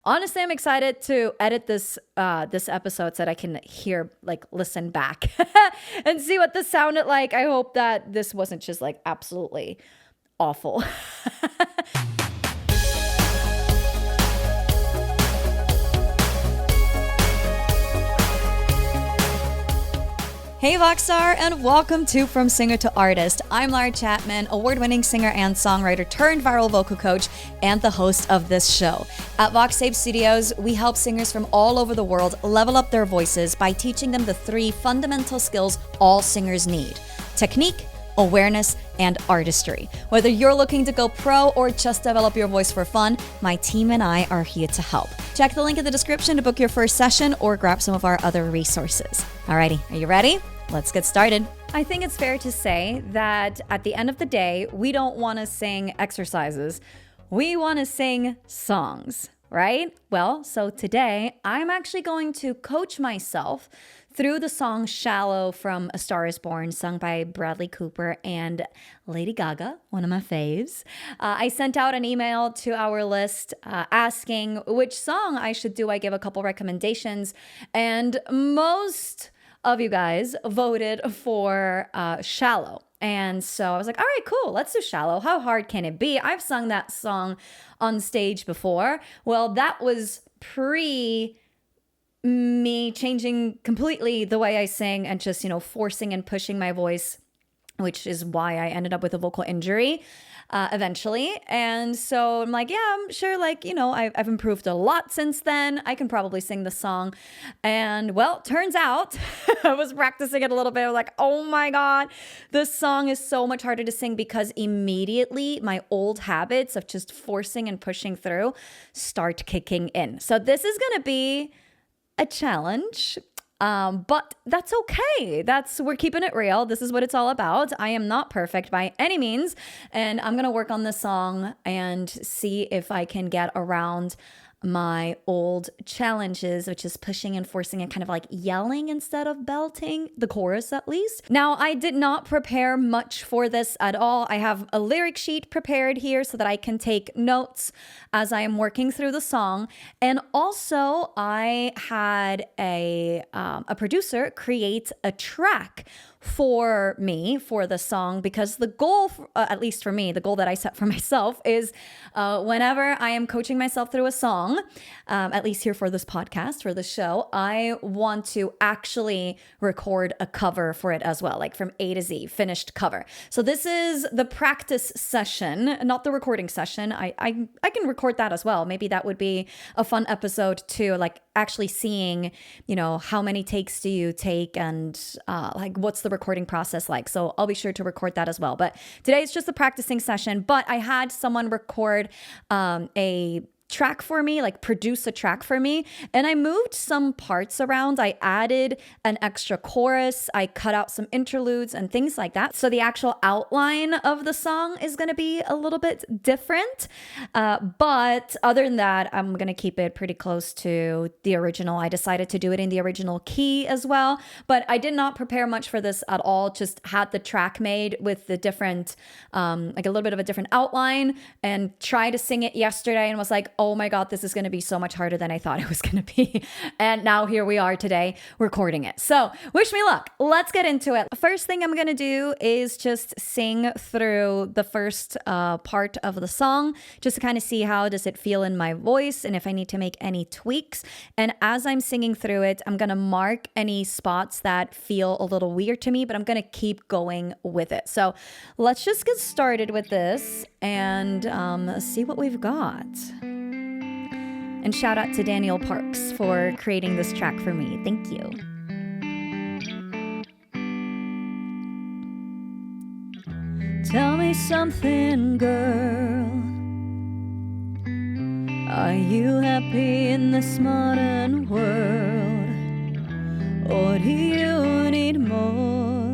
Honestly, I'm excited to edit this episode so that I can listen back and see what this sounded like. I hope that this wasn't just like absolutely awful. Hey Voxstar, and welcome to From Singer to Artist. I'm Lara Chapman, award-winning singer and songwriter turned viral vocal coach and the host of this show. At VoxTape Studios, we help singers from all over the world level up their voices by teaching them the 3 fundamental skills all singers need: technique, awareness, and artistry. Whether you're looking to go pro or just develop your voice for fun, my team and I are here to help. Check the link in the description to book your first session or grab some of our other resources. Alrighty, are you ready? Let's get started. I think it's fair to say that at the end of the day, we don't want to sing exercises. We want to sing songs, right? Well, so today I'm actually going to coach myself through the song Shallow from A Star Is Born, sung by Bradley Cooper and Lady Gaga, one of my faves. I sent out an email to our list asking which song I should do. I gave a couple recommendations, and most of you guys voted for Shallow. And so I was like, all right, cool, let's do Shallow. How hard can it be? I've sung that song on stage before. Well, that was pre me changing completely the way I sing and just, forcing and pushing my voice, which is why I ended up with a vocal injury eventually. And so I'm like, yeah, I'm sure, I've improved a lot since then. I can probably sing the song. And well, turns out I was practicing it a little bit. I was like, oh my God, this song is so much harder to sing because immediately my old habits of just forcing and pushing through start kicking in. So this is going to be a challenge. But that's okay. We're keeping it real. This is what it's all about. I am not perfect by any means, and I'm going to work on this song and see if I can get around my old challenges, which is pushing and forcing and kind of like yelling instead of belting, the chorus at least. Now, I did not prepare much for this at all. I have a lyric sheet prepared here so that I can take notes as I am working through the song. And also, I had a producer create a track for me for the song, because the goal, at least for me, the goal that I set for myself is whenever I am coaching myself through a song, at least here for this podcast, for the show, I want to actually record a cover for it as well, like from A to Z, finished cover. So this is the practice session, not the recording session. I can record that as well. Maybe that would be a fun episode too, like actually seeing, how many takes do you take and what's the recording process like. So I'll be sure to record that as well. But today is just a practicing session, but I had someone record a track for me, produce a track for me. And I moved some parts around. I added an extra chorus. I cut out some interludes and things like that. So the actual outline of the song is going to be a little bit different. But other than that, I'm going to keep it pretty close to the original. I decided to do it in the original key as well. But I did not prepare much for this at all. Just had the track made with the different, a little bit of a different outline, and tried to sing it yesterday and was like, oh my God, this is going to be so much harder than I thought it was going to be. And now here we are today recording it. So wish me luck. Let's get into it. First thing I'm going to do is just sing through the first part of the song, just to kind of see how does it feel in my voice and if I need to make any tweaks. And as I'm singing through it, I'm going to mark any spots that feel a little weird to me, but I'm going to keep going with it. So let's just get started with this and see what we've got. And shout out to Daniel Parks for creating this track for me. Thank you. Tell me something, girl. Are you happy in this modern world? Or do you need more?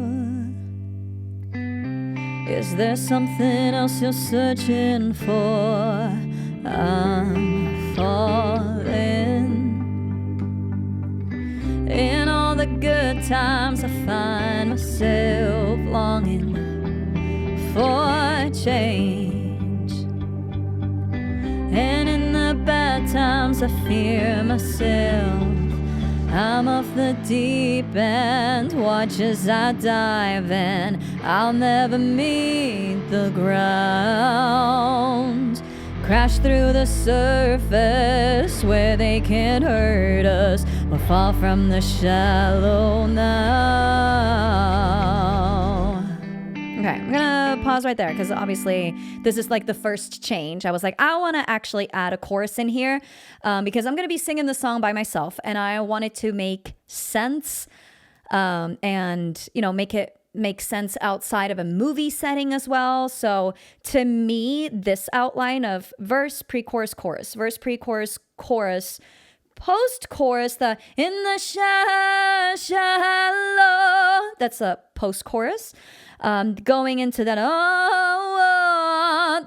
Is there something else you're searching for? I'm falling. In all the good times I find myself longing for change, and in the bad Sometimes I fear myself. I'm off the deep end. Watch as I dive in. I'll never meet the ground. Crash through the surface where they can't hurt us. We'll fall from the shallow now. Okay, I'm gonna pause right there because obviously this is like the first change. I was like, I want to actually add a chorus in here because I'm gonna be singing the song by myself, and I wanted to make sense and make sense outside of a movie setting as well. So to me, this outline of verse, pre-chorus, chorus, verse, pre-chorus, chorus, post-chorus, the in the shallow, that's a post-chorus. Going into that,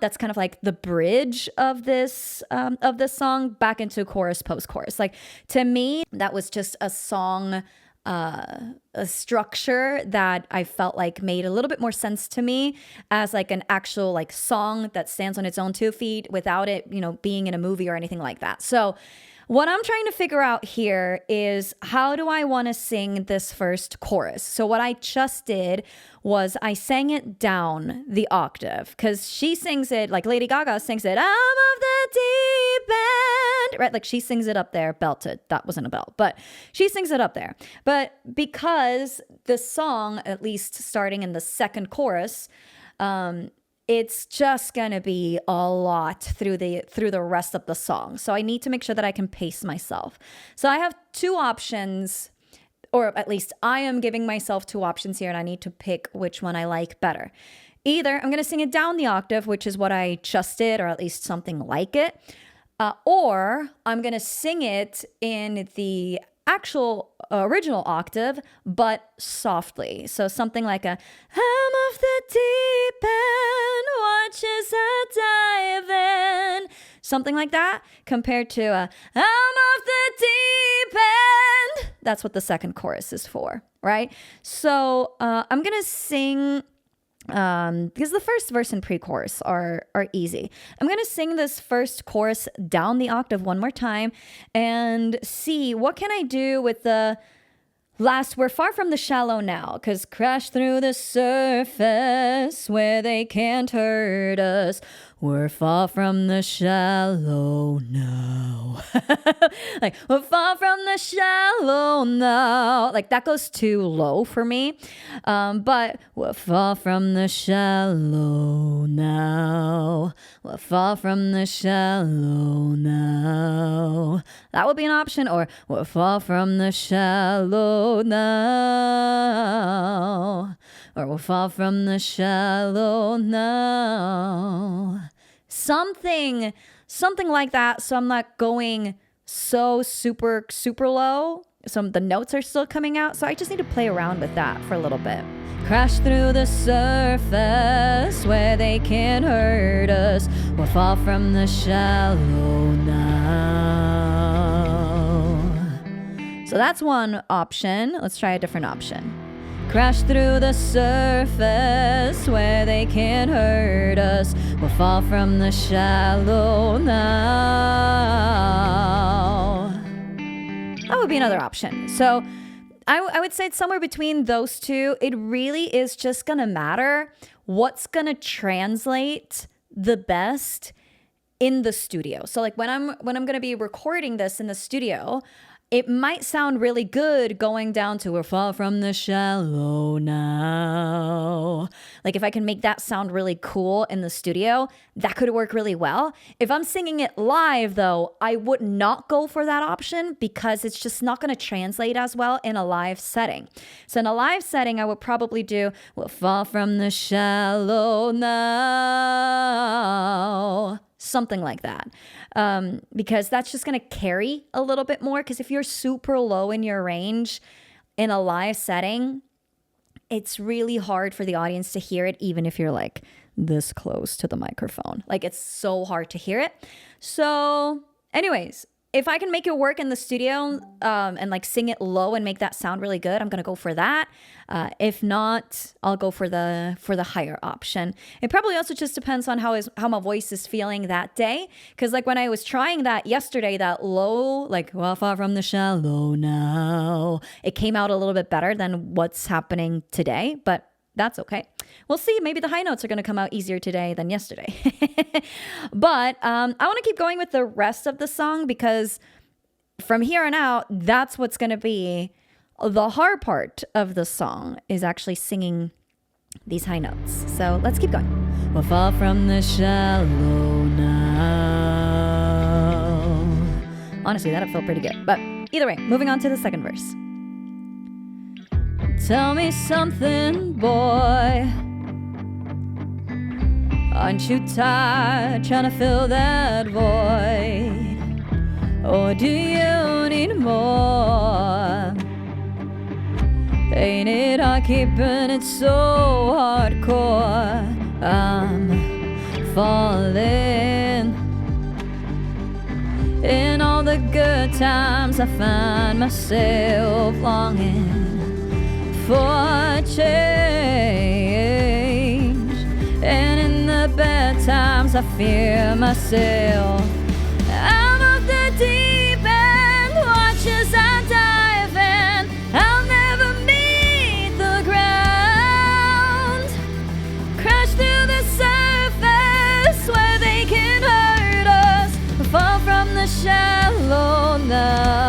that's kind of like the bridge of this song back into chorus, post-chorus. Like to me, that was just a song, a structure that I felt like made a little bit more sense to me as like an actual like song that stands on its own 2 feet without it, being in a movie or anything like that. So what I'm trying to figure out here is how do I want to sing this first chorus? So what I just did was I sang it down the octave because she sings it like Lady Gaga sings it, I'm of the deep end, right? Like she sings it up there, belted. That wasn't a belt, but she sings it up there. But because the song, at least starting in the second chorus, it's just gonna be a lot through the rest of the song. So I need to make sure that I can pace myself. So I have 2 options, or at least I am giving myself 2 options here, and I need to pick which one I like better. Either I'm gonna sing it down the octave, which is what I just did, or at least something like it, or I'm gonna sing it in the actual original octave, but softly. So something like a I'm off the deep end, watch as I dive in. Something like that compared to a I'm off the deep end. That's what the second chorus is for, right? So I'm going to sing because the first verse and pre-chorus are easy. I'm going to sing this first chorus down the octave one more time and see what can I do with the last, we're far from the shallow now, because crash through the surface where they can't hurt us. We're far from the shallow now. Like, we're far from the shallow now. Like, that goes too low for me. But we're far from the shallow now. We're far from the shallow now. That would be an option. Or we're far from the shallow now. Or we're far from the shallow now. Something like that. So I'm not going so super low. The notes are still coming out. So I just need to play around with that for a little bit. Crash through the surface where they can't hurt us. We'll fall from the shallow now. So that's one option. Let's try a different option. Crash through the surface where they can't hurt us. We'll fall from the shallow now. That would be another option. So I would say it's somewhere between those two. It really is just going to matter what's going to translate the best in the studio. So like when I'm going to be recording this in the studio, it might sound really good going down to we're far from the shallow now. Like if I can make that sound really cool in the studio, that could work really well. If I'm singing it live though, I would not go for that option because it's just not going to translate as well in a live setting. So in a live setting, I would probably do we're far from the shallow now. Something like that. Because that's just going to carry a little bit more. Because if you're super low in your range in a live setting, it's really hard for the audience to hear it, even if you're like this close to the microphone. Like it's so hard to hear it. So anyways, if I can make it work in the studio and like sing it low and make that sound really good, I'm gonna go for that. If not, I'll go for the higher option. It probably also just depends on how my voice is feeling that day. Because like when I was trying that yesterday, that low, like well far from the shallow now, it came out a little bit better than what's happening today. But that's okay. We'll see. Maybe the high notes are going to come out easier today than yesterday. But I want to keep going with the rest of the song because from here on out, that's what's going to be the hard part of the song is actually singing these high notes. So let's keep going. We're far from the shallow now. Honestly, that'd feel pretty good. But either way, moving on to the second verse. Tell me something, boy. Aren't you tired trying to fill that void? Or do you need more? Ain't it hard keeping it so hardcore? I'm falling. In all the good times I find myself longing for change, and in the bad times I fear myself. Out of the deep end, watch as I dive in. I'll never meet the ground. Crash through the surface where they can hurt us. Fall from the shallow now.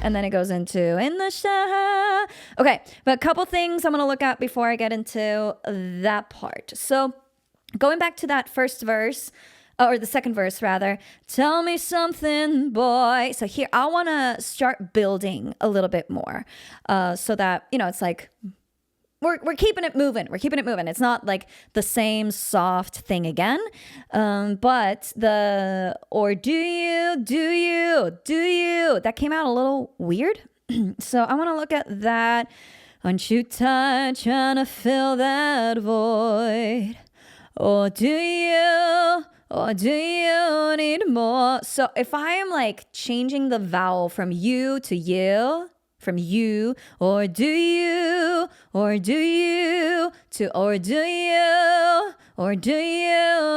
And then it goes into in the shower. Okay, but a couple things I'm going to look at before I get into that part. So going back to that first verse, or the second verse rather, tell me something, boy. So here, I want to start building a little bit more so that, you know, it's like, we're keeping it moving. We're keeping it moving. It's not like the same soft thing again. But the, or do you, that came out a little weird. So I want to look at that. Aren't you tired trying to fill that void? Or do you need more? So if I am like changing the vowel from you to you, from you, or do you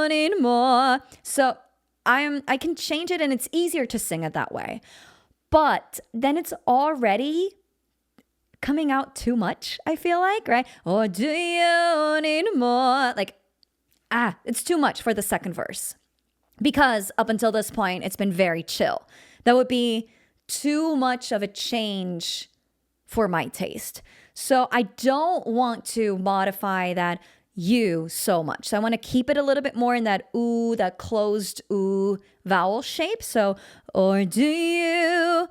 need more? So I can change it and it's easier to sing it that way. But then it's already coming out too much, I feel like, right? Or do you need more? Like, it's too much for the second verse. Because up until this point, it's been very chill. That would be too much of a change for my taste. So I don't want to modify that you so much. So I want to keep it a little bit more in that ooh, that closed ooh vowel shape. So, or do you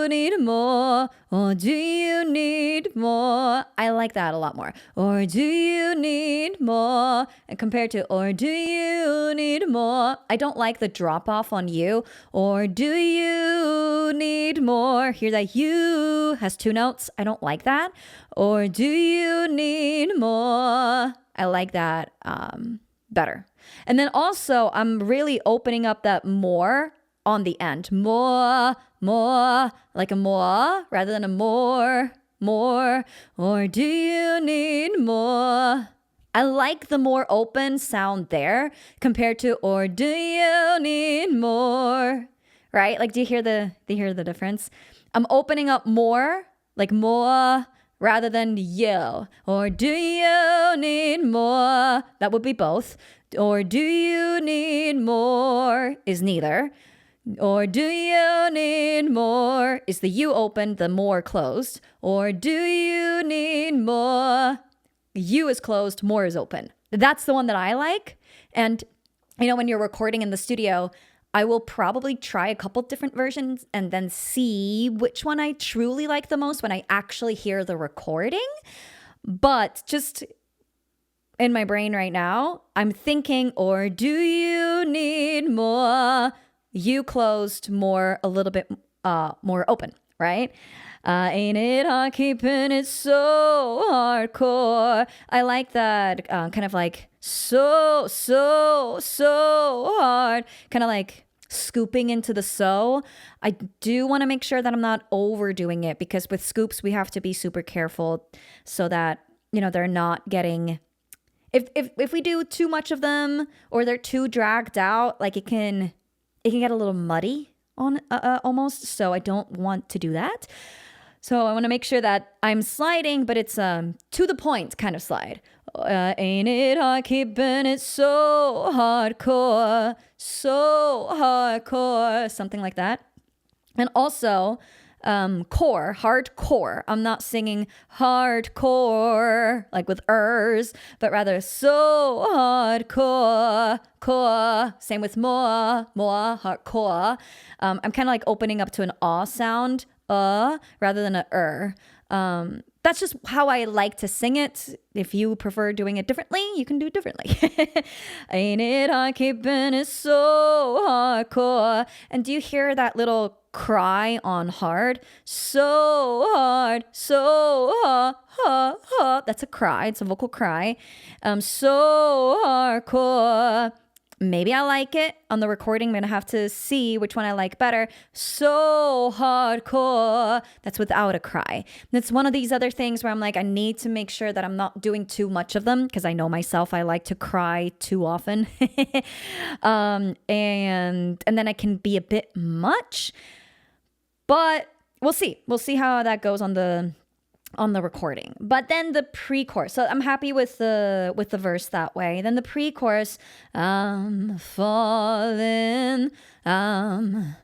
need more? Or do you need more? I like that a lot more. Or do you need more? And compared to, or do you need more? I don't like the drop off on you. Or do you need more? Hear that you has two notes. I don't like that. Or do you need more? I like that better. And then also, I'm really opening up that more on the end. More, like a more rather than a more. Or do you need more? I like the more open sound there compared to, or do you need more? Right? Like, do you hear the difference? I'm opening up more, like more, rather than you. Or do you need more? That would be both. Or do you need more is neither. Or do you need more is the you open, the more closed. Or do you need more? You is closed, more is open. That's the one that I like. And you know, when you're recording in the studio, I will probably try a couple different versions and then see which one I truly like the most when I actually hear the recording. But just in my brain right now, I'm thinking, or do you need more? You closed, more, a little bit more open. right? Ain't it hard keeping it so hardcore? I like that kind of like so hard, kind of like scooping into the so. I do want to make sure that I'm not overdoing it, because with scoops, we have to be super careful so that, they're not getting, if we do too much of them or they're too dragged out, like it can get a little muddy on almost. So I don't want to do that. So I want to make sure that I'm sliding, but it's to the point kind of slide. Ain't it hard keeping it so hardcore, something like that. And also hardcore. I'm not singing hardcore like with ers, but rather so hardcore, core. Same with more hardcore. I'm kind of like opening up to an ah sound, rather than a That's just how I like to sing it. If you prefer doing it differently, you can do it differently. Ain't it hard keeping it so hardcore? And do you hear that little cry on hard? So hard, that's a cry. It's a vocal cry. So hardcore. Maybe I like it. On the recording, I'm going to have to see which one I like better. So hardcore. That's without a cry. That's one of these other things where I'm like, I need to make sure that I'm not doing too much of them, because I know myself, I like to cry too often. And then I can be a bit much. But we'll see. We'll see how that goes on the recording. But then the pre-chorus, so I'm happy with the verse that way. Then the pre-chorus, I'm falling. I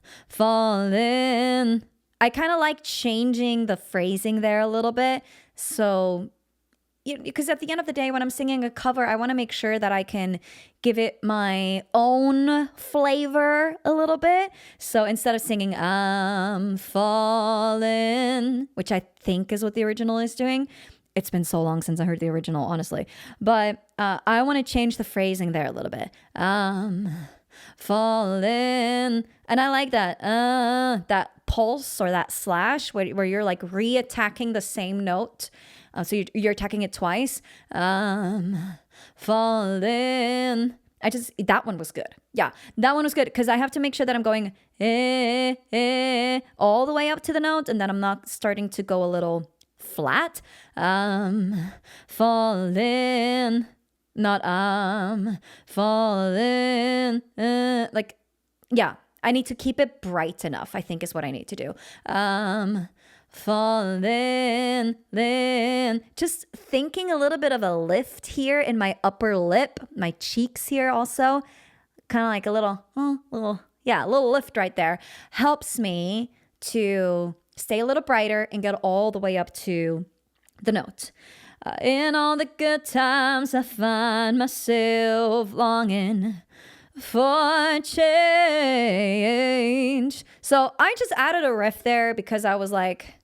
kind of like changing the phrasing there a little bit. So, because at the end of the day, when I'm singing a cover, I want to make sure that I can give it my own flavor a little bit. So instead of singing I'm falling, which I think is what the original is doing. It's been so long since I heard the original, honestly. But I want to change the phrasing there a little bit. Falling. And I like that pulse or that slash where you're like re-attacking the same note. So you're attacking it twice. Falling. That one was good. Yeah, that one was good, because I have to make sure that I'm going all the way up to the note, and then I'm not starting to go a little flat. Falling. Not falling. Yeah, I need to keep it bright enough, I think is what I need to do. Falling, just thinking a little bit of a lift here in my upper lip, my cheeks here also, kind of like a little lift right there, helps me to stay a little brighter and get all the way up to the note. In all the good times, I find myself longing for change. So I just added a riff there because I was like,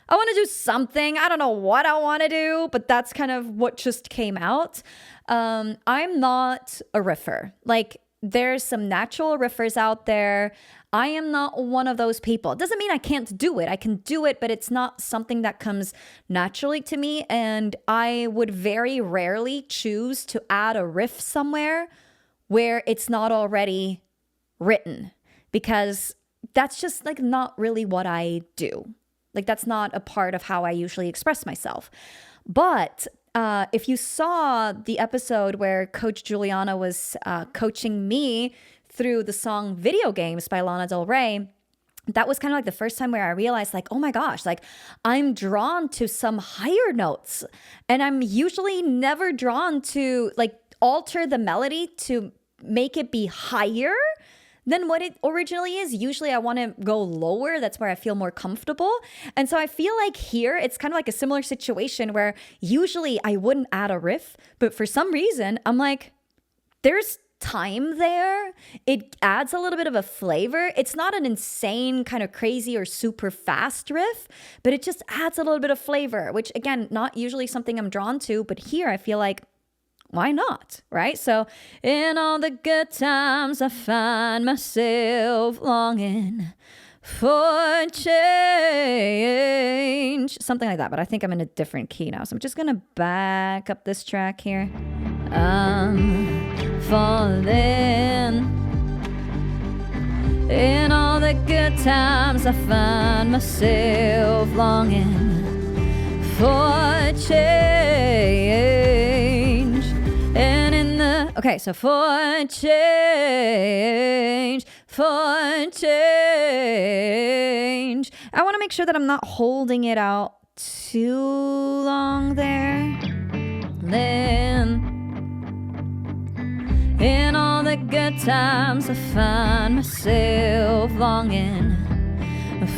I want to do something. I don't know what I want to do, but that's kind of what just came out. I'm not a riffer. Like, there's some natural riffers out there. I am not one of those people. It doesn't mean I can't do it. I can do it, but it's not something that comes naturally to me. And I would very rarely choose to add a riff somewhere where it's not already written, because that's just like not really what I do. Like, that's not a part of how I usually express myself. But if you saw the episode where Coach Juliana was coaching me through the song Video Games by Lana Del Rey, that was kind of like the first time where I realized, like, oh my gosh, like, I'm drawn to some higher notes. And I'm usually never drawn to like alter the melody to make it be higher than what it originally is. Usually I want to go lower. That's where I feel more comfortable. And so I feel like here it's kind of like a similar situation where usually I wouldn't add a riff, but for some reason I'm like, there's time there. It adds a little bit of a flavor. It's not an insane kind of crazy or super fast riff, but it just adds a little bit of flavor, which again, not usually something I'm drawn to, but here I feel like, why not, right? So, in all the good times, I find myself longing for change. Something like that, but I think I'm in a different key now. So I'm just gonna back up this track here. I'm falling. In all the good times I find myself longing for change. And in the, okay, so for change, I want to make sure that I'm not holding it out too long there. Then in all the good times I find myself longing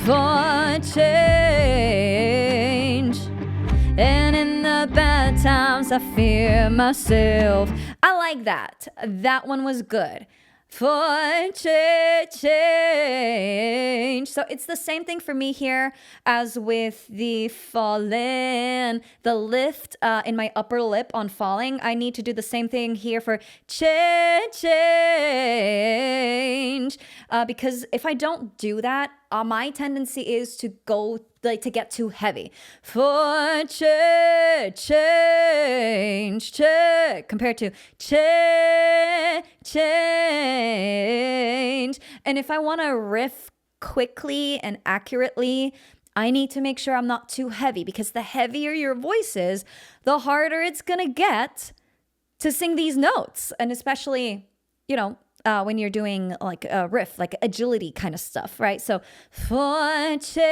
for change. And in the bad times I fear myself. I like that. That one was good. For change. So it's the same thing for me here as with the falling, the lift in my upper lip on falling. I need to do the same thing here for change. Because if I don't do that, my tendency is to go to get too heavy. For change, compared to change. And if I want to riff quickly and accurately, I need to make sure I'm not too heavy, because the heavier your voice is, the harder it's gonna get to sing these notes. And especially, when you're doing like a riff, like agility kind of stuff, right? So for change,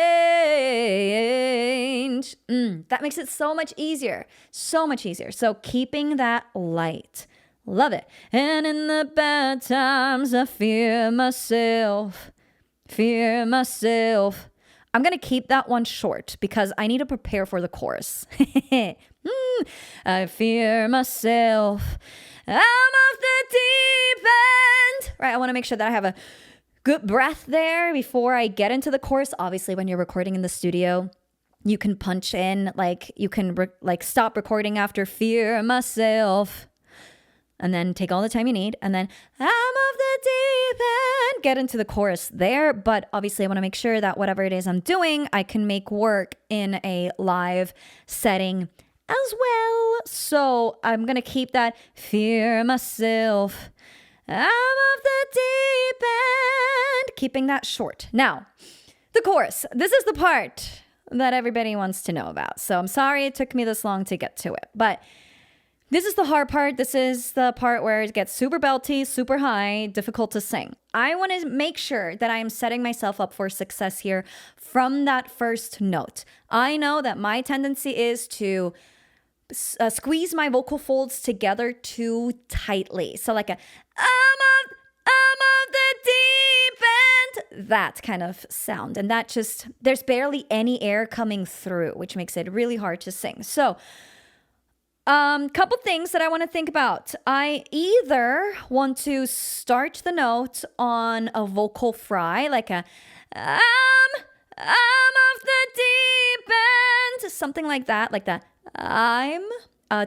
that makes it so much easier. So keeping that light. Love it. And in the bad times, I fear myself. I'm going to keep that one short because I need to prepare for the chorus. I fear myself. I'm off the deep end. Right, I want to make sure that I have a good breath there before I get into the chorus. Obviously, when you're recording in the studio, you can punch in, like you can stop recording after fear myself. And then take all the time you need. And then I'm off the deep end. Get into the chorus there. But obviously I want to make sure that whatever it is I'm doing, I can make work in a live setting as well. So I'm going to keep that fear myself. I'm off the deep end. Keeping that short. Now, the chorus. This is the part that everybody wants to know about. So I'm sorry it took me this long to get to it. But this is the hard part. This is the part where it gets super belty, super high, difficult to sing. I want to make sure that I am setting myself up for success here from that first note. I know that my tendency is to squeeze my vocal folds together too tightly. So like I'm of the deep end, that kind of sound. And that just, there's barely any air coming through, which makes it really hard to sing. So couple things that I want to think about. I either want to start the note on a vocal fry, like a I'm of the deep end, something like that,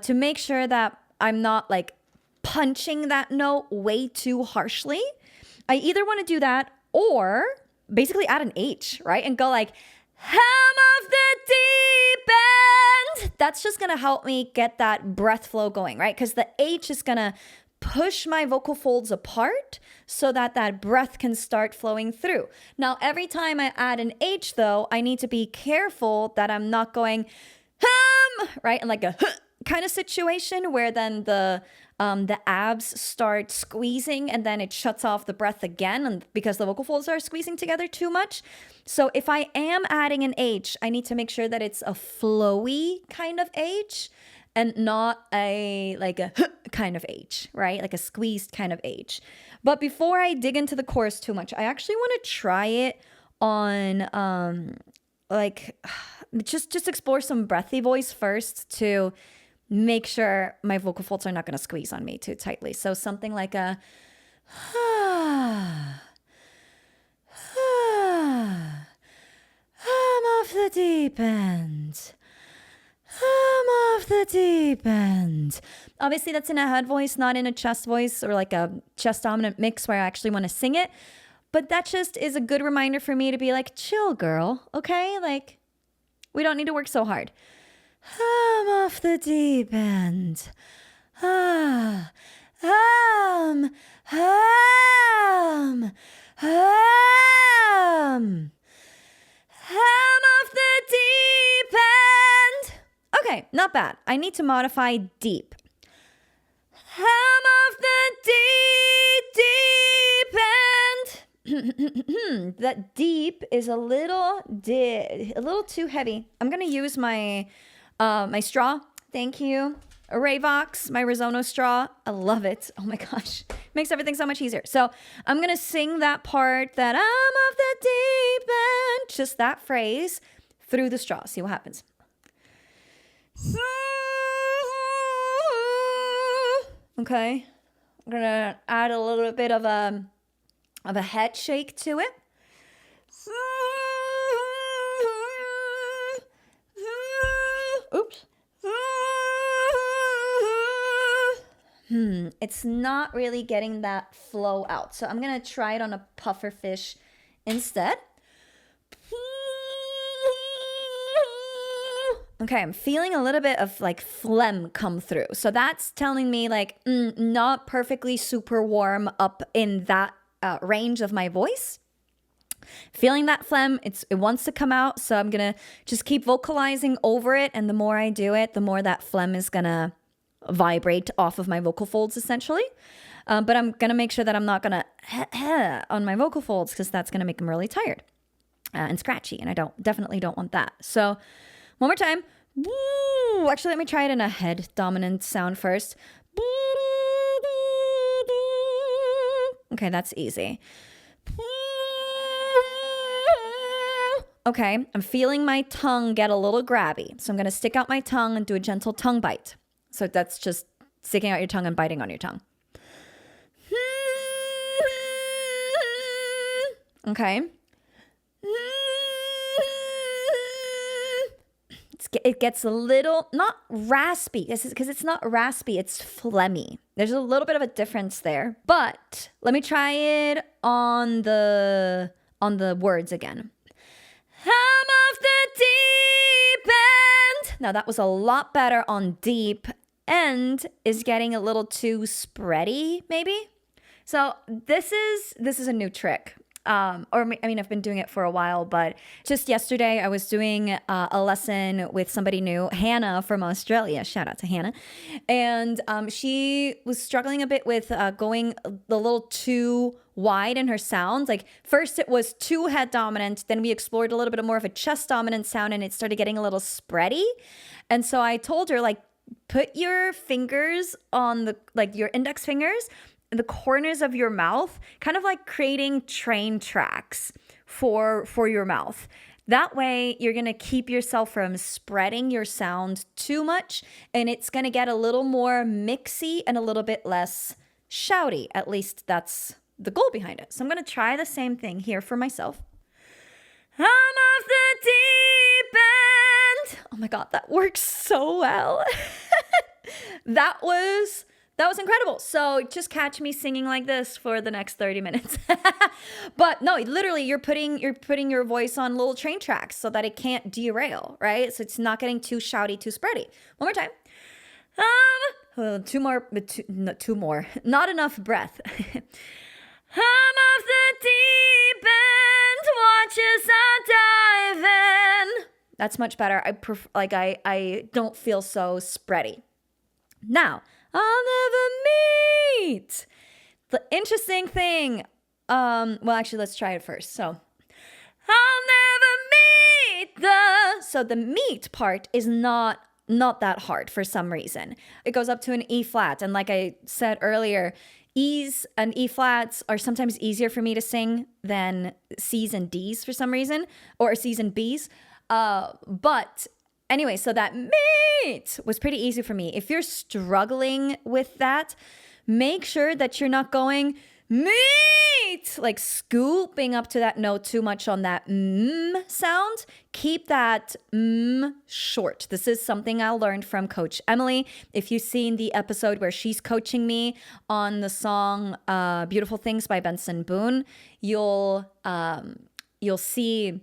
to make sure that I'm not like punching that note way too harshly. I either want to do that or basically add an H, right? And go like, I'm of the deep end. That's just going to help me get that breath flow going, right? Because the H is going to push my vocal folds apart so that that breath can start flowing through. Now, every time I add an H, though, I need to be careful that I'm not going, right? And like a kind of situation where then the abs start squeezing and then it shuts off the breath again, and because the vocal folds are squeezing together too much. So if I am adding an H, I need to make sure that it's a flowy kind of H and not a kind of H, right? Like a squeezed kind of H. But before I dig into the chorus too much, I actually want to try it on just explore some breathy voice first to make sure my vocal folds are not going to squeeze on me too tightly. So something like a I'm off the deep end. I'm off the deep end. Obviously, that's in a head voice, not in a chest voice or like a chest dominant mix where I actually want to sing it. But that just is a good reminder for me to be like, chill, girl, okay? Like, we don't need to work so hard. I'm off the deep end. Ah, um, um, um. I'm off the deep end. Okay, not bad. I need to modify deep. I'm off the deep end. That deep is a little too heavy. I'm gonna use my my straw. Thank you, Vox, my Rizono straw. I love it. Oh my gosh, makes everything so much easier. So I'm gonna sing that part that I'm off the deep end, just that phrase through the straw. See what happens. Okay, I'm gonna add a little bit of a head shake to it. Oops. It's not really getting that flow out. So I'm gonna try it on a puffer fish instead. Okay, I'm feeling a little bit of like phlegm come through. So that's telling me like not perfectly super warm up in that range of my voice. Feeling that phlegm, it wants to come out. So I'm going to just keep vocalizing over it. And the more I do it, the more that phlegm is going to vibrate off of my vocal folds essentially. But I'm going to make sure that I'm not going to on my vocal folds because that's going to make them really tired and scratchy. And I definitely don't want that. So one more time. Actually, let me try it in a head dominant sound first. Okay, that's easy. Okay, I'm feeling my tongue get a little grabby. So I'm going to stick out my tongue and do a gentle tongue bite. So that's just sticking out your tongue and biting on your tongue. Okay. It gets a little, not raspy, because it's not raspy, it's phlegmy. There's a little bit of a difference there. But let me try it on the words again. I'm off the deep end. Now that was a lot better on deep. End is getting a little too spready, maybe. So this is a new trick. I've been doing it for a while, but just yesterday I was doing a lesson with somebody new, Hannah from Australia. Shout out to Hannah. And she was struggling a bit with going a little too wide in her sounds. Like first it was too head dominant, then we explored a little bit more of a chest dominant sound and it started getting a little spready. And so I told her, like, put your fingers on your index fingers the corners of your mouth, kind of like creating train tracks for your mouth. That way, you're going to keep yourself from spreading your sound too much, and it's going to get a little more mixy and a little bit less shouty. At least that's the goal behind it. So I'm going to try the same thing here for myself. I'm off the deep end. Oh my God, that works so well. That was incredible. So just catch me singing like this for the next 30 minutes. But no, literally you're putting your voice on little train tracks so that it can't derail, right? So it's not getting too shouty, too spready. One more time. Two more. Not enough breath. I'm off the deep end. Watch as I dive in. That's much better. I don't feel so spready. Now, I'll never meet. The interesting thing, actually, let's try it first. So, I'll never meet so the meet part is not that hard for some reason. It goes up to an E flat. And like I said earlier, E's and E flats are sometimes easier for me to sing than C's and D's for some reason, or C's and B's. But anyway, so that meet was pretty easy for me. If you're struggling with that, make sure that you're not going meet, like scooping up to that note too much on that sound. Keep that short. This is something I learned from Coach Emily. If you've seen the episode where she's coaching me on the song Beautiful Things by Benson Boone, you'll see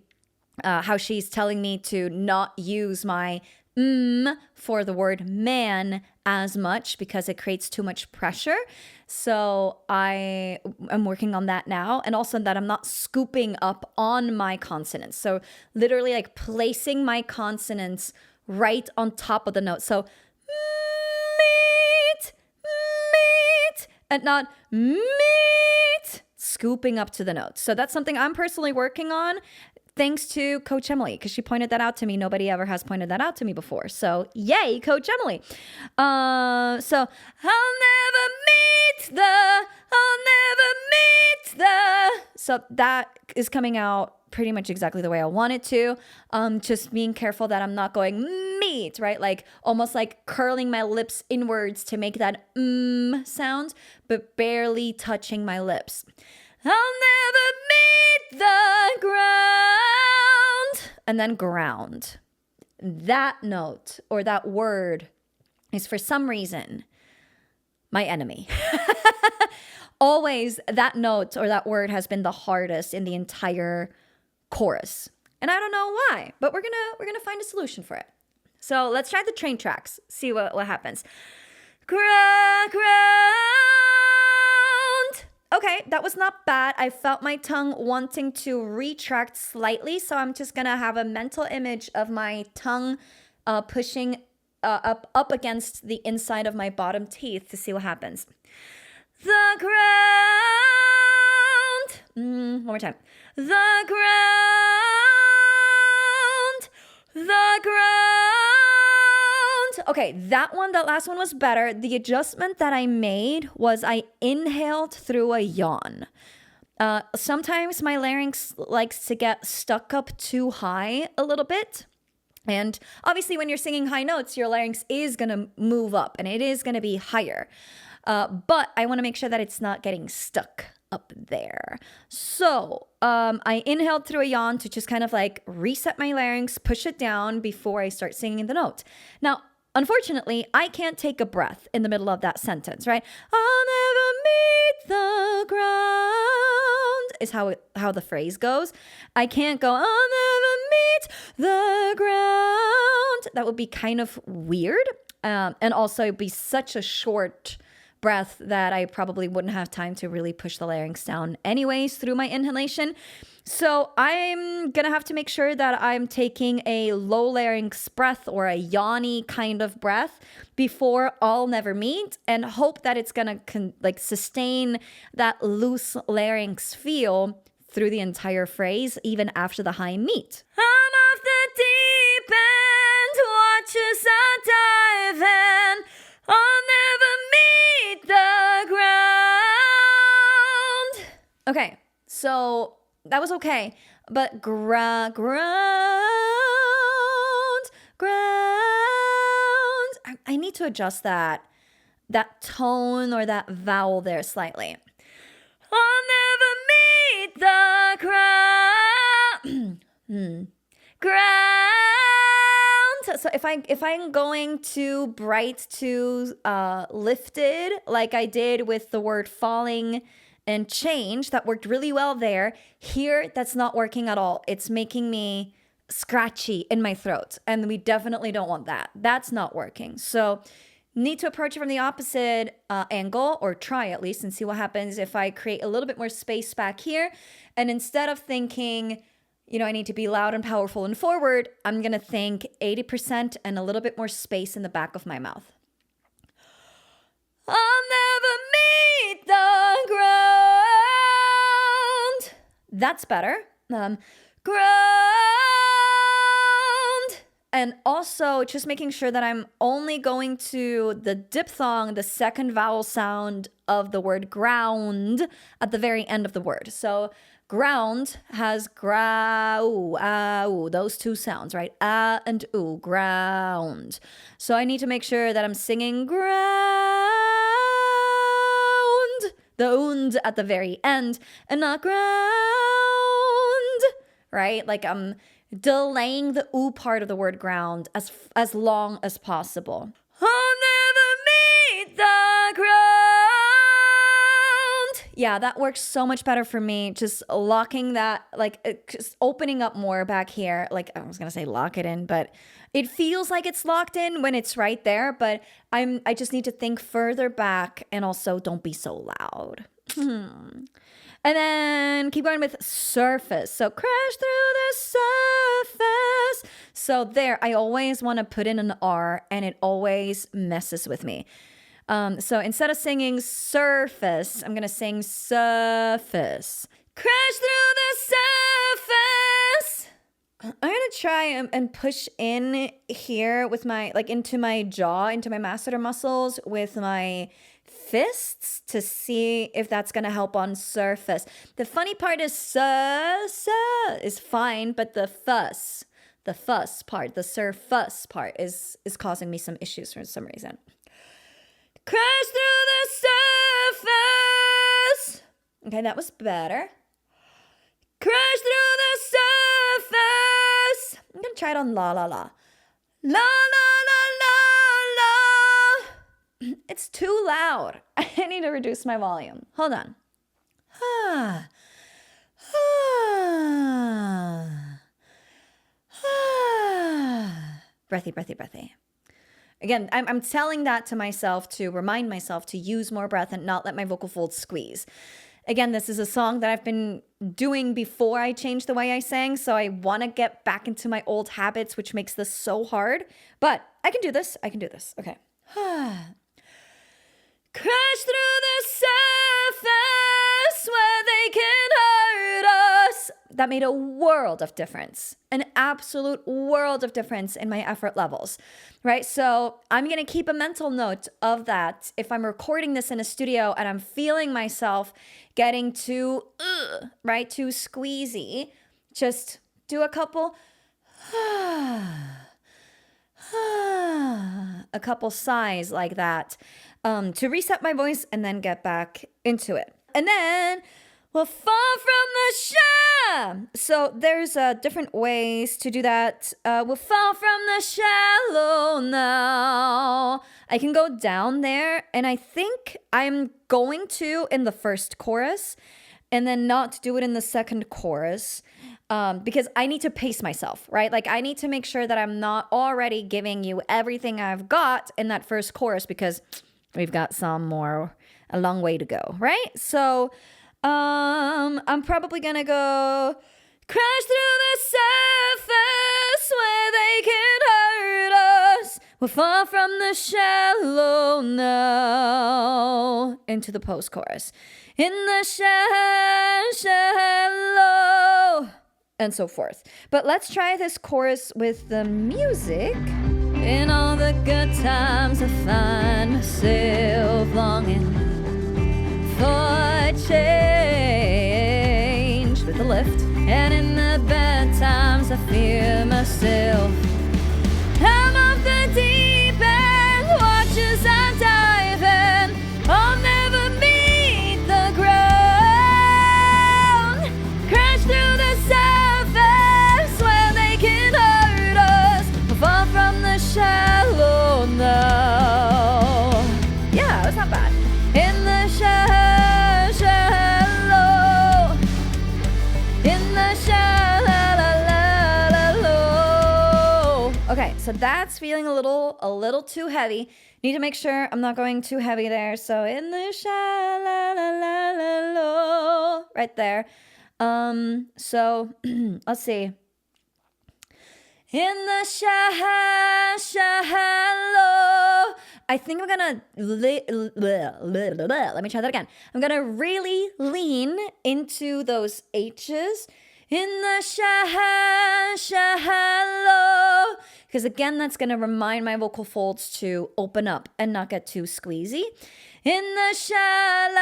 how she's telling me to not use my for the word man as much because it creates too much pressure. So I am working on that now. And also that I'm not scooping up on my consonants. So literally like placing my consonants right on top of the note. So meet, and not meet, scooping up to the notes. So that's something I'm personally working on. Thanks to Coach Emily, because she pointed that out to me. Nobody ever has pointed that out to me before. So yay, Coach Emily. So I'll never meet the. So that is coming out pretty much exactly the way I want it to. Just being careful that I'm not going meet, right? Like almost like curling my lips inwards to make that sound, but barely touching my lips. I'll never meet the ground. And then ground. That note or that word is for some reason my enemy. Always that note or that word has been the hardest in the entire chorus. And I don't know why, but we're gonna find a solution for it. So let's try the train tracks. See what happens. Ground. Okay, that was not bad. I felt my tongue wanting to retract slightly, so I'm just gonna have a mental image of my tongue pushing up against the inside of my bottom teeth to see what happens. The ground. One more time. The ground. The ground. Okay, that last one was better. The adjustment that I made was I inhaled through a yawn. Sometimes my larynx likes to get stuck up too high a little bit. And obviously when you're singing high notes, your larynx is going to move up and it is going to be higher. But I want to make sure that it's not getting stuck up there. So I inhaled through a yawn to just kind of like reset my larynx, push it down before I start singing the note. Now, unfortunately, I can't take a breath in the middle of that sentence, right? I'll never meet the ground is how the phrase goes. I can't go, I'll never meet the ground. That would be kind of weird. And also be such a short breath that I probably wouldn't have time to really push the larynx down anyways through my inhalation. So I'm going to have to make sure that I'm taking a low larynx breath or a yawny kind of breath before I'll never meet and hope that it's going to sustain that loose larynx feel through the entire phrase, even after the high meet. I'm off the deep end, watch us dive in. I'll never meet the ground. Okay, so that was okay. But ground. I need to adjust that tone or that vowel there slightly. I'll never meet the ground. Ground. So if I'm going too bright, too lifted, like I did with the word falling and change, that worked really well there. Here, that's not working at all. It's making me scratchy in my throat, and we definitely don't want that. That's not working. So need to approach it from the opposite angle, or try at least, and see what happens if I create a little bit more space back here. And instead of thinking, I need to be loud and powerful and forward, I'm going to think 80% and a little bit more space in the back of my mouth. I'll never meet the ground. That's better. Ground. And also just making sure that I'm only going to the diphthong, the second vowel sound of the word ground at the very end of the word. So ground has those two sounds, right? And oo, ground. So I need to make sure that I'm singing ground, the und at the very end, and not ground, right? Like I'm delaying the oo part of the word ground as long as possible. I'll never meet the ground. Yeah, that works so much better for me. Just locking that, like just opening up more back here. Like I was gonna say lock it in, but it feels like it's locked in when it's right there. But I just need to think further back, and also don't be so loud. And then keep going with surface. So crash through the surface. So there, I always want to put in an R, and it always messes with me. So instead of singing surface, I'm going to sing surface. Crash through the surface. I'm going to try and push in here with my, like into my jaw, into my masseter muscles with my fists to see if that's going to help on surface. The funny part is is fine, but the fuss part, the surface part is causing me some issues for some reason. Crash through the surface. Okay, that was better. Crash through the surface. I'm gonna try it on la la la. La la la la la. It's too loud. I need to reduce my volume. Hold on. Breathy, breathy, breathy. Again, I'm telling that to myself to remind myself to use more breath and not let my vocal folds squeeze. Again, this is a song that I've been doing before I changed the way I sang, so I want to get back into my old habits, which makes this so hard. But I can do this. I can do this. Okay. Crash through the surface where they can hurt us. That made a world of difference, an absolute world of difference in my effort levels, right? So I'm going to keep a mental note of that. If I'm recording this in a studio and I'm feeling myself getting too, right, too squeezy, just do a couple, a couple sighs like that to reset my voice and then get back into it. And then we'll fall from the shallow. So there's different ways to do that. We'll fall from the shallow now. I can go down there, and I think I'm going to in the first chorus and then not do it in the second chorus because I need to pace myself, right? Like I need to make sure that I'm not already giving you everything I've got in that first chorus because we've got a long way to go, right? So I'm probably gonna go crash through the surface where they can hurt us. We'll fall from the shallow now into the post-chorus. In the shallow, and so forth. But let's try this chorus with the music. In all the good times I find myself longing for change with the lift, and in the bad times I fear myself. I'm off the deep end, watch as I dive in. I'll never meet the ground. Crash through the surface where they can hurt us. We'll fall from the shallow now. Yeah, that's not bad. In the shallow. Okay, so that's feeling a little too heavy. Need to make sure I'm not going too heavy there. So in the shallow, right there. So let's see. In the shallow. I think I'm gonna let me try that again. I'm gonna really lean into those H's. In the shallow. Because again, that's going to remind my vocal folds to open up and not get too squeezy. In the shallow.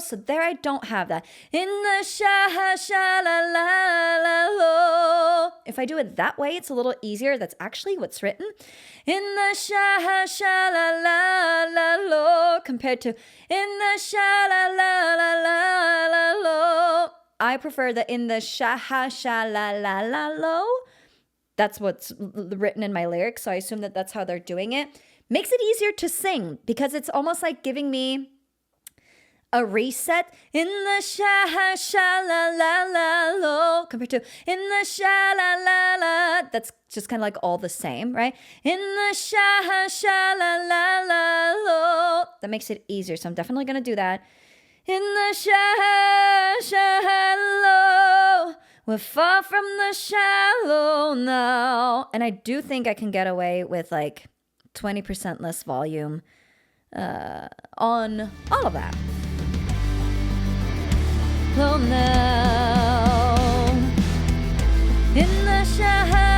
So there I don't have that. In the shallow. if I do it that way, it's a little easier. That's actually what's written. In the sha sha la la la lo, compared to in the sha la la la la la lo. I prefer the in the sha ha sha la la la lo. That's what's written in my lyrics, so I assume that that's how they're doing it. Makes it easier to sing because it's almost like giving me a reset. In the sha sha la la la lo, compared to in the sha la la la. That's just kind of like all the same, right? In the sha sha la la la lo. That makes it easier, so I'm definitely gonna do that. In the sha sha lo, we're far from the shallow now. And I do think I can get away with like 20% less volume on all of that. Oh, now in the shallow,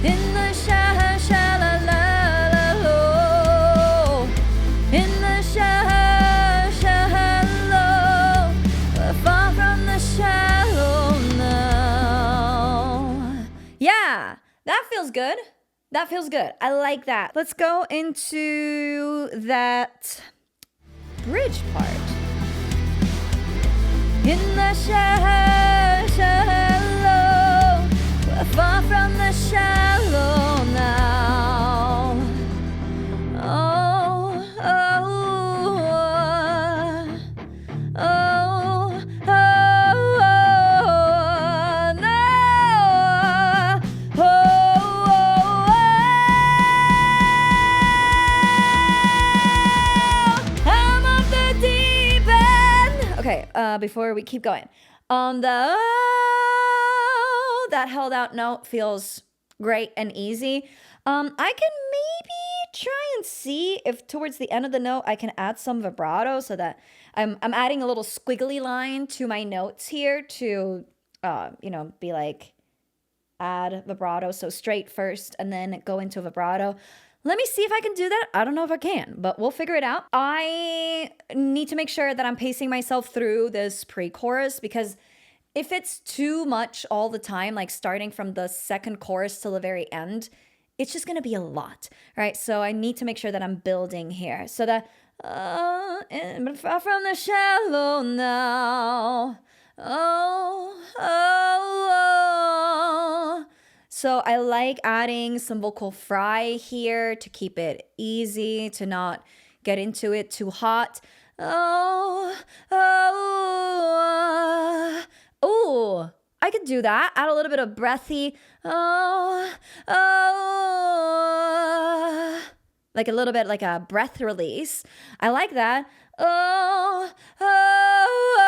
in the shallow, in the shallow, far from the shallow now. Yeah, that feels good. That feels good. I like that. Let's go into that bridge part. In the shallow, we're far from the shallow now. Oh, oh, oh, oh, oh, no. Oh, I'm off the deep end. Okay, before we keep going. That held out note feels great and easy. I can maybe try and see if towards the end of the note I can add some vibrato so that I'm adding a little squiggly line to my notes here to be like add vibrato, so straight first and then go into vibrato. Let me see if I can do that. I don't know if I can, but we'll figure it out. I need to make sure that I'm pacing myself through this pre-chorus because if it's too much all the time, like starting from the second chorus till the very end, it's just gonna be a lot, right? So I need to make sure that I'm building here. So that, but far from the shallow now. Oh, oh, oh. So I like adding some vocal fry here to keep it easy, to not get into it too hot. Oh, oh, oh, I could do that. Add a little bit of breathy. Oh, oh, like a little bit like a breath release. I like that. Oh, oh,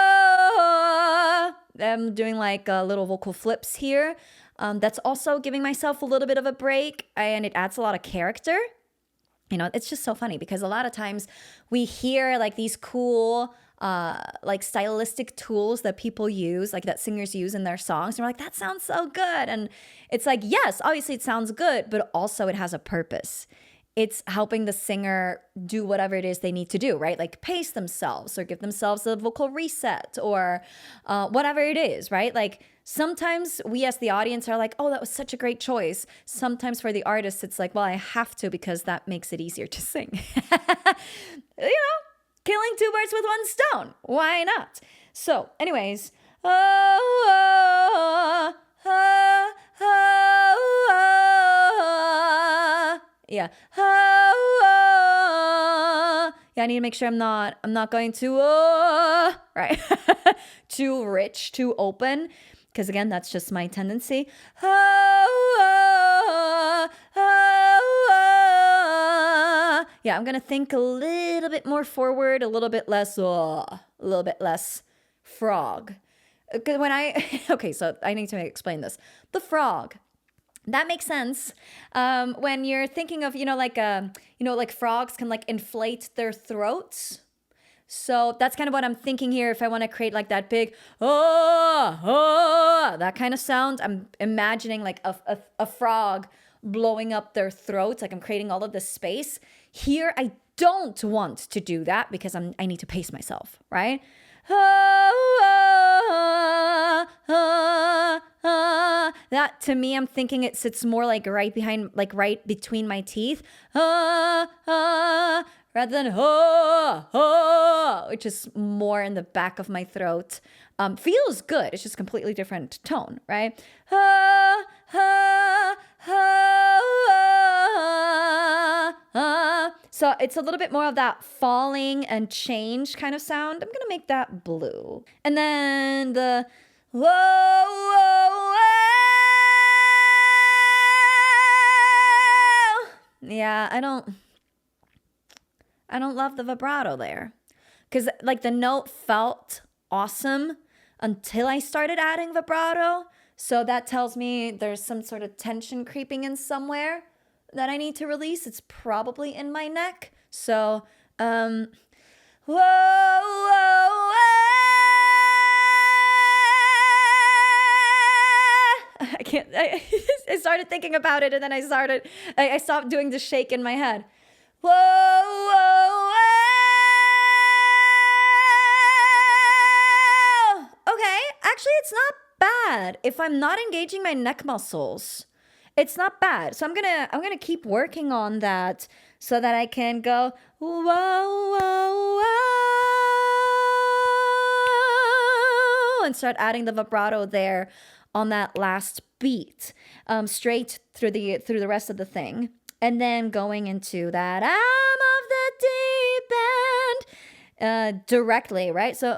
oh. I'm doing like little vocal flips here. That's also giving myself a little bit of a break, and it adds a lot of character. You know, it's just so funny because a lot of times we hear like these cool like stylistic tools that people use, like that singers use in their songs. And we're like, that sounds so good. And it's like, yes, obviously it sounds good, but also it has a purpose. It's helping the singer do whatever it is they need to do, right? Like pace themselves or give themselves a vocal reset or whatever it is, right? Like sometimes we as the audience are like, oh, that was such a great choice. Sometimes for the artist, it's like, well, I have to because that makes it easier to sing. You know, killing two birds with one stone. Why not? So anyways, yeah. Yeah, I need to make sure I'm not going too right. Too rich, too open. Because again, that's just my tendency. Yeah, I'm gonna think a little bit more forward, a little bit less frog. Okay, so I need to explain this. The frog. That makes sense when you're thinking of, like frogs can like inflate their throats. So that's kind of what I'm thinking here. If I want to create like that big, that kind of sound, I'm imagining like a frog blowing up their throats. Like I'm creating all of this space. Here, I don't want to do that because I need to pace myself, right? That to me, I'm thinking it sits more like right behind, like right between my teeth. Rather than which is more in the back of my throat. Feels good. It's just completely different tone, right? So it's a little bit more of that falling and change kind of sound. I'm gonna make that blue. And then the whoa, whoa, whoa. Yeah, I don't love the vibrato there. Because like the note felt awesome until I started adding vibrato. So that tells me there's some sort of tension creeping in somewhere that I need to release. It's probably in my neck. So, whoa, whoa, whoa. I started thinking about it and then I stopped doing the shake in my head. Whoa, whoa, whoa. Okay, actually it's not bad if I'm not engaging my neck muscles. It's not bad. So I'm gonna keep working on that so that I can go whoa, whoa, whoa, and start adding the vibrato there on that last beat, straight through the rest of the thing, and then going into that I'm of the deep end directly, right? So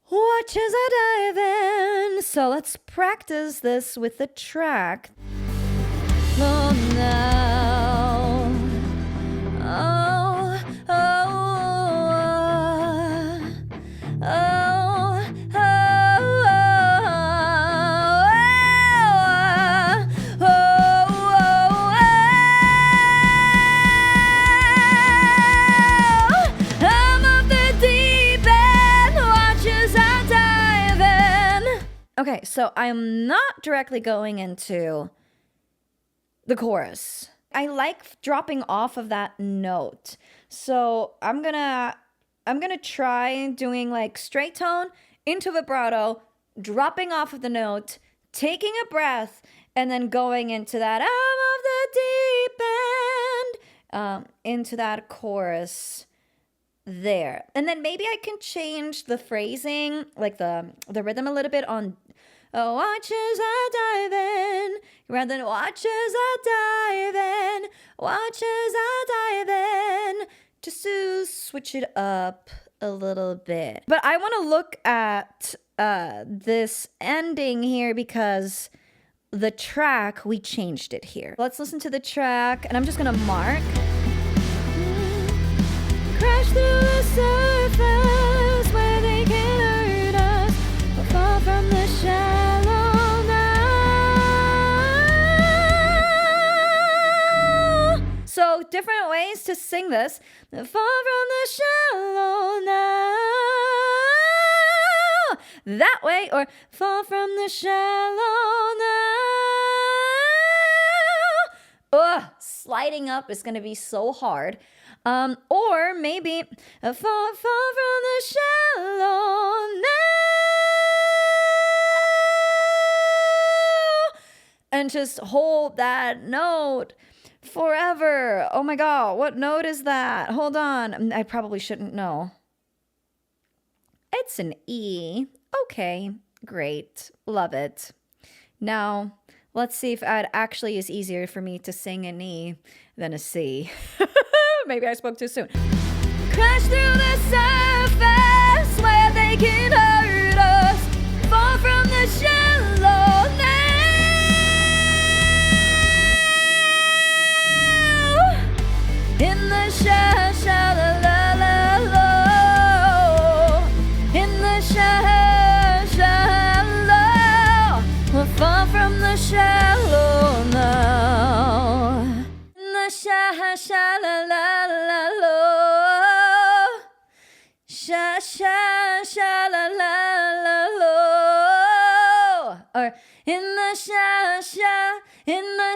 watch as I dive in. So let's practice this with the track. Oh no. Oh, oh, oh, oh, okay, so I'm not directly going into the chorus. I like dropping off of that note. So I'm gonna try doing like straight tone into vibrato, dropping off of the note, taking a breath, and then going into that I'm of the deep end, into that chorus there. And then maybe I can change the phrasing, like the rhythm a little bit on watch as I dive in, rather than watch as I dive in, watch as I dive in, just to switch it up a little bit. But I want to look at this ending here because the track, we changed it here. Let's listen to the track, and I'm just gonna mark. Crash through the surface where they can hurt us, but fall from the shallow now. So different ways to sing this. Fall from the shallow now. That way, or fall from the shallow now. Ugh, sliding up is gonna be so hard. Or maybe fall from the shallow now, and just hold that note forever. Oh my God, what note is that? Hold on, I probably shouldn't know. It's an E. Okay, great, love it. Now, let's see if it actually is easier for me to sing an E than a C. Maybe I spoke too soon. Crash through the surface where they can hurt us. Fall from the shallow now. In the shallow. In the shallow. We'll fall from the shallow now. In the shallow. Or in the in the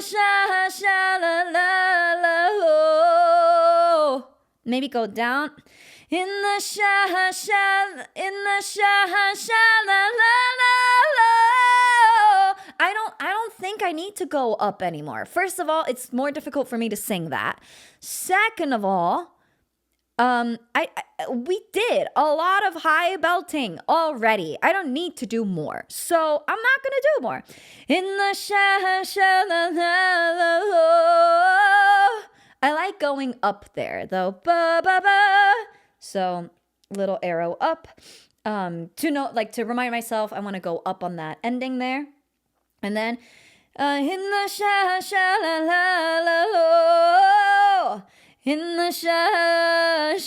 Maybe go down. In the in the la la la. I don't think I need to go up anymore. First of all, it's more difficult for me to sing that. Second of all, we did a lot of high belting already. I don't need to do more. So I'm not gonna do more. In the la la la. I like going up there though. Ba ba ba. So little arrow up. To remind myself I want to go up on that ending there. And then in the la la la la. In the shallow,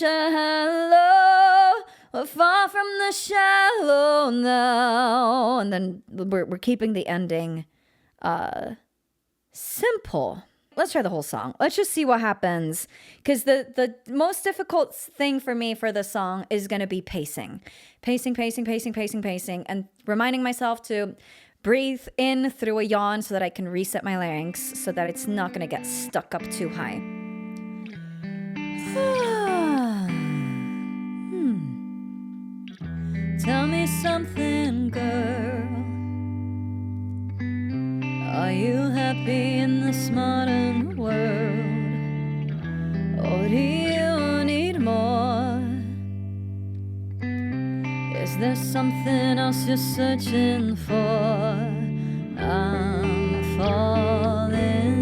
far from the shallow now. And then we're keeping the ending simple. Let's try the whole song. Let's just see what happens. Because the most difficult thing for me for the song is going to be pacing. Pacing, and reminding myself to breathe in through a yawn so that I can reset my larynx so that it's not going to get stuck up too high. Tell me something, girl. Are you happy in this modern world? Or do you need more? Is there something else you're searching for? I'm falling.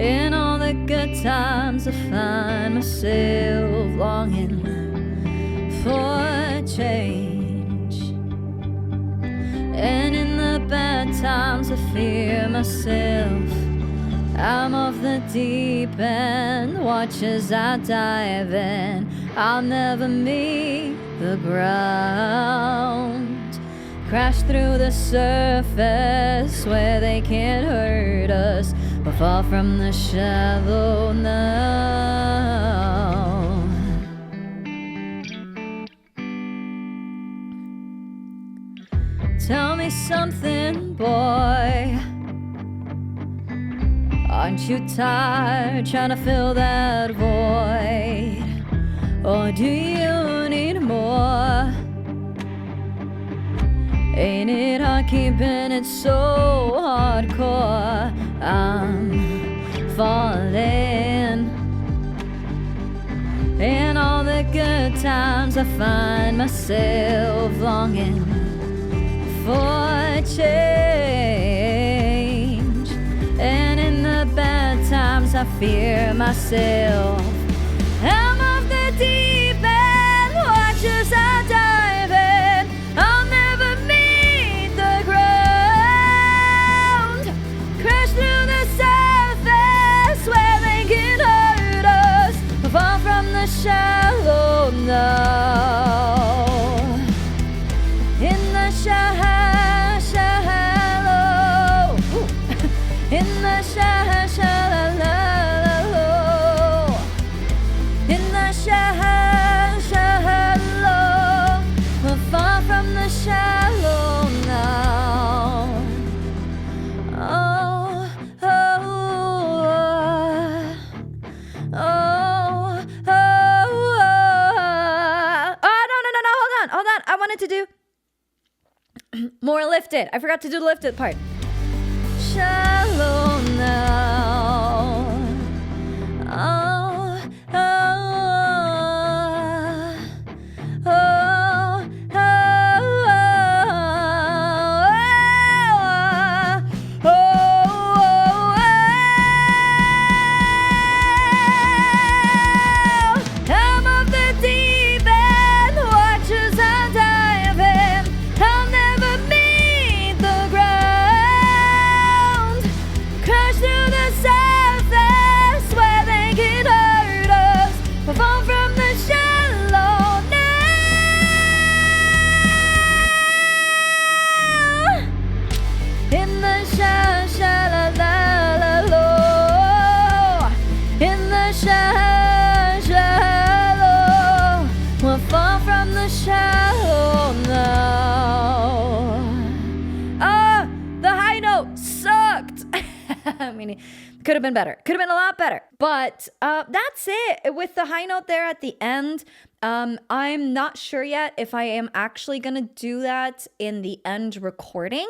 In all the good times I find myself longing for change, and in the bad times I fear myself. I'm off the deep end, watch as I dive in. I'll never meet the ground, crash through the surface where they can't hurt us, or fall from the shallow now. Tell me something, boy. Aren't you tired trying to fill that void? Or do you need more? Ain't it hard keeping it so hardcore? I'm falling. In all the good times I find myself longing for change, and in the bad times I fear myself. I'm off the deep end, watch as I dive in. I'll never meet the ground, crash through the surface where they can hurt us, fall from the shallow now. In the shallow, in the shallow, in the shallow, we're far from the shallow now. Oh, oh, oh, oh, oh, no, hold on. I wanted to do more lifted. I forgot to do the lifted part. Shallow now. Oh, oh, oh, oh, oh, oh, I'm off the deep end, watch as I dive in. I'll never meet the ground. I mean, it could have been better. Could have been a lot better. But that's it. With the high note there at the end, I'm not sure yet if I am actually going to do that in the end recording,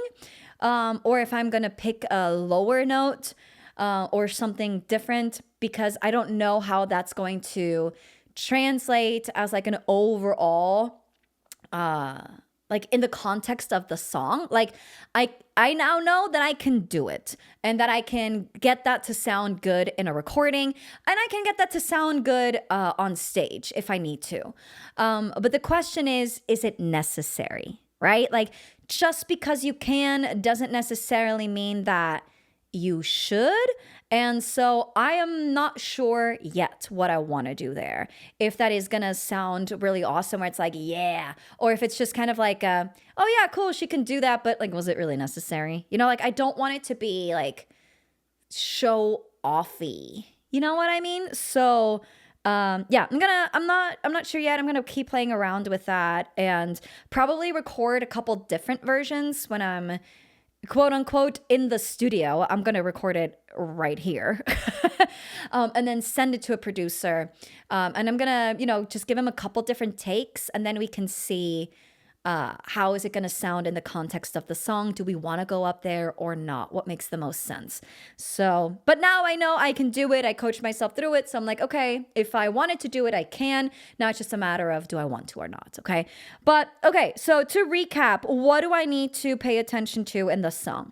or if I'm going to pick a lower note or something different, because I don't know how that's going to translate as like an overall like in the context of the song. Like I now know that I can do it, and that I can get that to sound good in a recording, and I can get that to sound good on stage if I need to. But the question is it necessary, right? Like, just because you can doesn't necessarily mean that you should. And so I am not sure yet what I want to do there. If that is going to sound really awesome, where it's like, yeah, or if it's just kind of like, oh yeah, cool, she can do that, but like, was it really necessary? You know, like, I don't want it to be like show offy. You know what I mean? So yeah, I'm not sure yet. I'm gonna keep playing around with that, and probably record a couple different versions when I'm quote unquote in the studio. I'm going to record it right here and then send it to a producer. And I'm going to, just give him a couple different takes, and then we can see how is it going to sound in the context of the song? Do we want to go up there or not? What makes the most sense? So, but now I know I can do it. I coached myself through it. So I'm like, okay, if I wanted to do it, I can. Now it's just a matter of, do I want to or not? Okay. But okay. So to recap, what do I need to pay attention to in the song?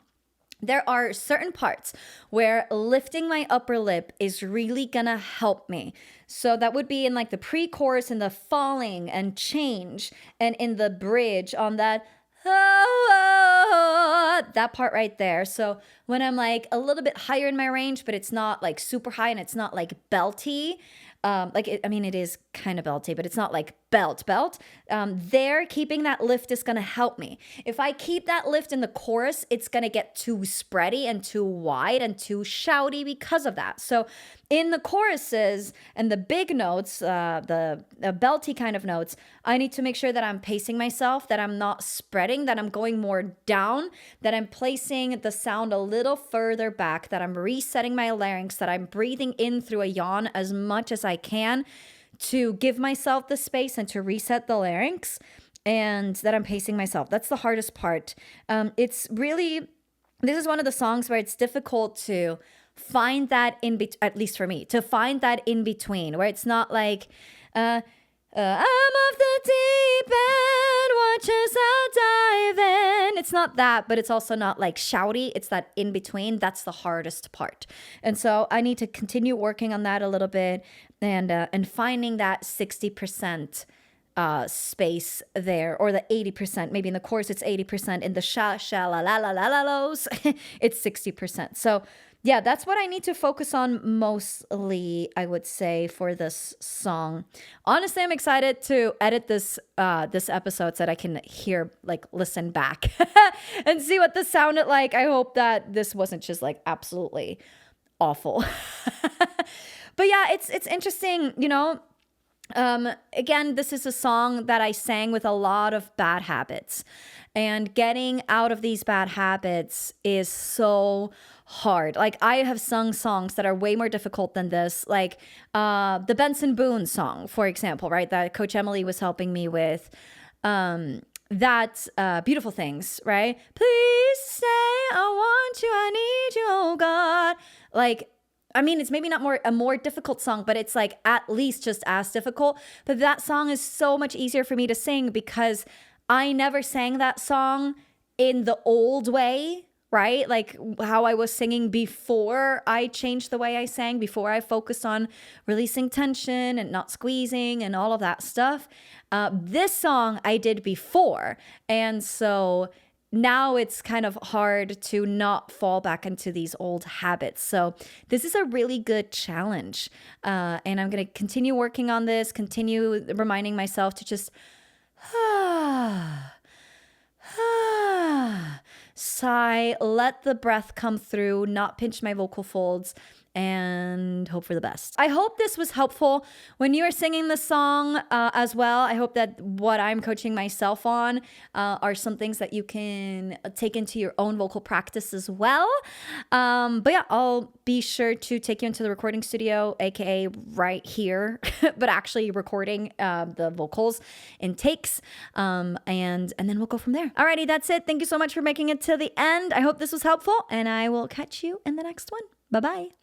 There are certain parts where lifting my upper lip is really gonna help me. So that would be in like the pre-chorus and the falling and change, and in the bridge on that that part right there. So when I'm like a little bit higher in my range, but it's not like super high and it's not like belty, it is kind of belty, but it's not like belt. There, keeping that lift is going to help me. If I keep that lift in the chorus, it's going to get too spready and too wide and too shouty because of that. So in the choruses and the big notes, the belty kind of notes, I need to make sure that I'm pacing myself, that I'm not spreading, that I'm going more down, that I'm placing the sound a little further back, that I'm resetting my larynx, that I'm breathing in through a yawn as much as I can to give myself the space and to reset the larynx, and that I'm pacing myself. That's the hardest part. This is one of the songs where it's difficult to find that at least for me, to find that in between, where it's not like, I'm off the deep end, watch as I dive in. It's not that, but it's also not like shouty. It's that in between. That's the hardest part. And so I need to continue working on that a little bit, and finding that 60% space there, or the 80%. Maybe in the chorus it's 80%. In the sha la la la la la lows, it's 60%. So yeah, that's what I need to focus on mostly, I would say, for this song. Honestly, I'm excited to edit this episode so that I can listen back and see what this sounded like. I hope that this wasn't just like absolutely awful. But yeah, it's interesting, again, this is a song that I sang with a lot of bad habits, and getting out of these bad habits is so hard. Like, I have sung songs that are way more difficult than this, like the Benson Boone song, for example, right? That Coach Emily was helping me with. That Beautiful Things, right? Please stay, I want you, I need you, oh God. It's maybe not a more difficult song, but it's like at least just as difficult. But that song is so much easier for me to sing because I never sang that song in the old way, right? Like how I was singing before I changed the way I sang, before I focused on releasing tension and not squeezing and all of that stuff. This song I did before. And so now it's kind of hard to not fall back into these old habits. So this is a really good challenge. And I'm going to continue working on this, continue reminding myself to just sigh, let the breath come through, not pinch my vocal folds, and hope for the best. I hope this was helpful when you are singing the song as well. I hope that what I'm coaching myself on are some things that you can take into your own vocal practice as well. But yeah, I'll be sure to take you into the recording studio, aka right here, but actually recording the vocals in takes, and then we'll go from there. Alrighty, that's it. Thank you so much for making it to the end. I hope this was helpful, and I will catch you in the next one. Bye-bye.